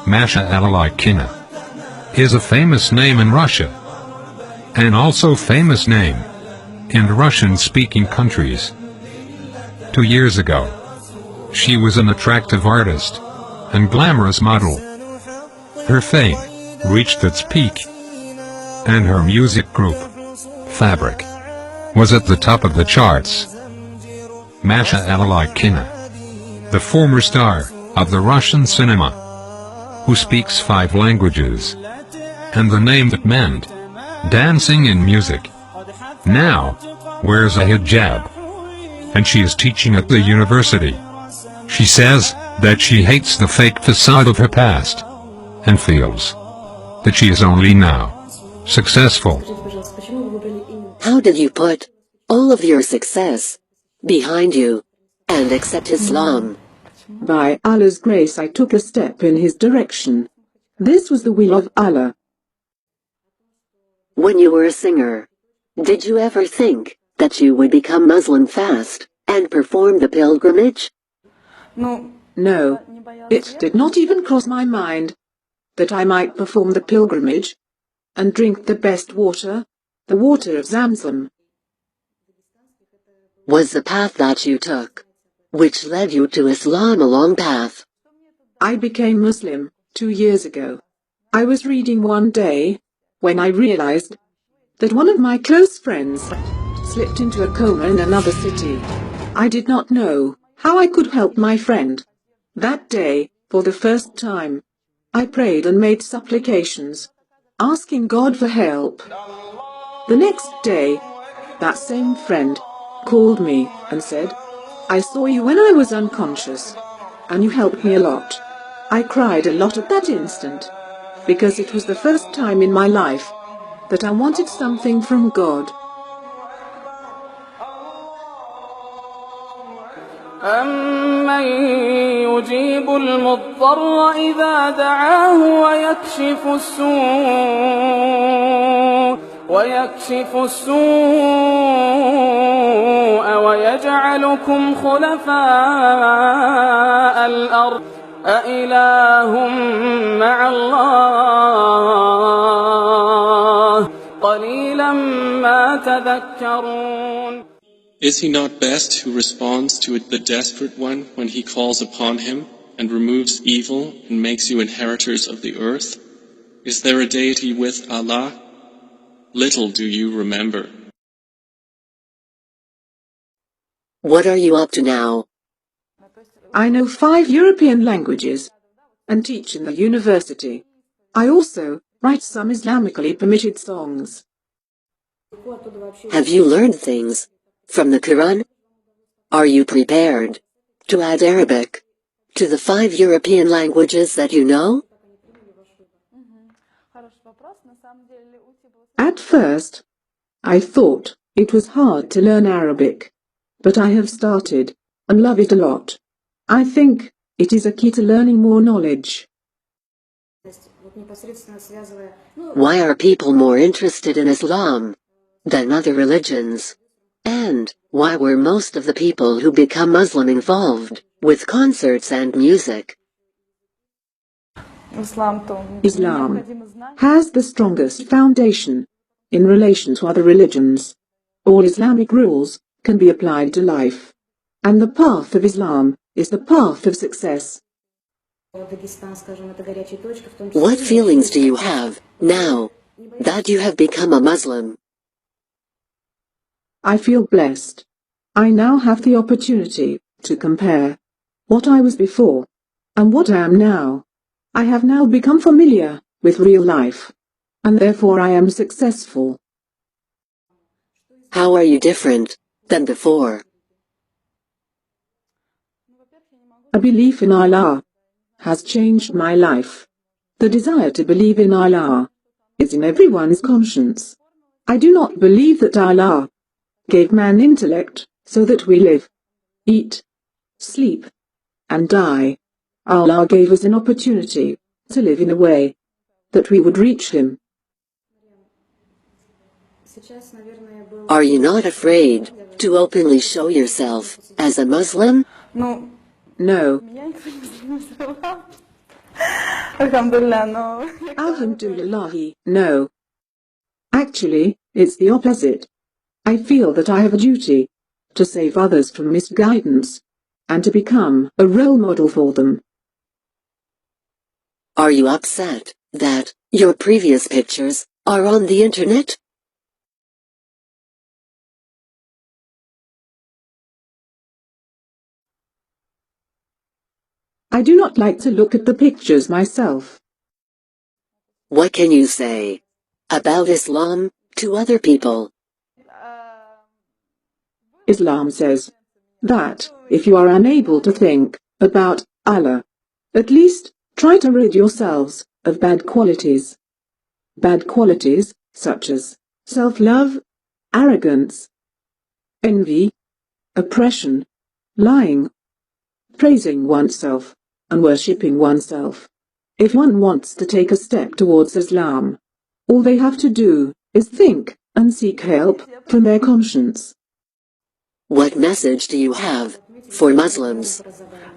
Mashallah is a famous name in Russia, and also famous name in Russian-speaking countries. 2 years ago, she was an attractive artist and glamorous model. Her fame reached its peak, and her music group, Fabric, was at the top of the charts. Mashallah, the former star of the Russian cinema, who speaks 5 languages, and the name that meant dancing and music, now wears a hijab, and she is teaching at the university. She says that she hates the fake facade of her past, and feels that she is only now successful. How did you put all of your success behind you and accept Islam? By Allah's grace, I took a step in His direction. This was the will of Allah. When you were a singer, did you ever think that you would become Muslim fast and perform the pilgrimage? No, it did not even cross my mind that I might perform the pilgrimage and drink the best water, the water of Zamzam. Was the path that you took, which led you to Islam, a long path? I became Muslim 2 years ago. I was reading one day when I realized that one of my close friends slipped into a coma in another city. I did not know how I could help my friend. That day, for the first time, I prayed and made supplications, asking God for help. The next day, that same friend called me and said, "I saw you when I was unconscious, and you helped me a lot." I cried a lot at that instant, because it was the first time in my life that I wanted something from God. أَمَّن يُجِيبُ الْمُضْطَرَّ إِذَا دَعَاهُ وَيَكْشِفُ السُّوءَ وَيَجْعَلُكُمْ خُلَفَاءَ الْأَرْضِ أَإِلَٰهٌ مَّعَ اللَّهِ قَلِيلًا مَّا تَذَكَّرُونَ. Is he not best who responds to the desperate one when he calls upon him, and removes evil and makes you inheritors of the earth? Is there a deity with Allah? Little do you remember. What are you up to now? I know 5 European languages and teach in the university. I also write some Islamically permitted songs. Have you learned things from the Quran? Are you prepared to add Arabic to the 5 European languages that you know? At first, I thought it was hard to learn Arabic, but I have started and love it a lot. I think it is a key to learning more knowledge. Why are people more interested in Islam than other religions? And why were most of the people who become Muslim involved with concerts and music? Islam has the strongest foundation in relation to other religions. All Islamic rules can be applied to life, and the path of Islam is the path of success. What feelings do you have now that you have become a Muslim? I feel blessed. I now have the opportunity to compare what I was before and what I am now. I have now become familiar with real life, and therefore I am successful. How are you different than before? A belief in Allah has changed my life. The desire to believe in Allah is in everyone's conscience. I do not believe that Allah gave man intellect so that we live, eat, sleep, and die. Allah gave us an opportunity to live in a way that we would reach Him. Are you not afraid to openly show yourself as a Muslim? No. Alhamdulillah, no. Alhamdulillah, no. Actually, it's the opposite. I feel that I have a duty to save others from misguidance and to become a role model for them. Are you upset that your previous pictures are on the internet? I do not like to look at the pictures myself. What can you say about Islam to other people? Islam says that if you are unable to think about Allah, at least try to rid yourselves of bad qualities. Bad qualities such as self-love, arrogance, envy, oppression, lying, praising oneself, and worshipping oneself. If one wants to take a step towards Islam, all they have to do is think and seek help from their conscience. What message do you have for Muslims?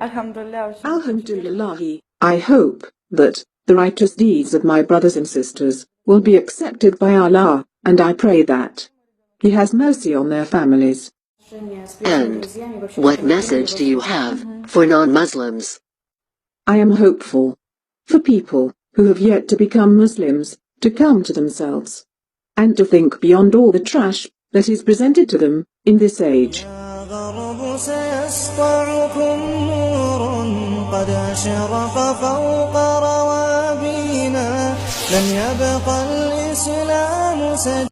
Alhamdulillah, I hope that the righteous deeds of my brothers and sisters will be accepted by Allah, and I pray that He has mercy on their families. And what message do you have for non-Muslims? I am hopeful for people who have yet to become Muslims to come to themselves and to think beyond all the trash that is presented to them in this age. قد أشرق فوق روابينا لن يبقى الإسلام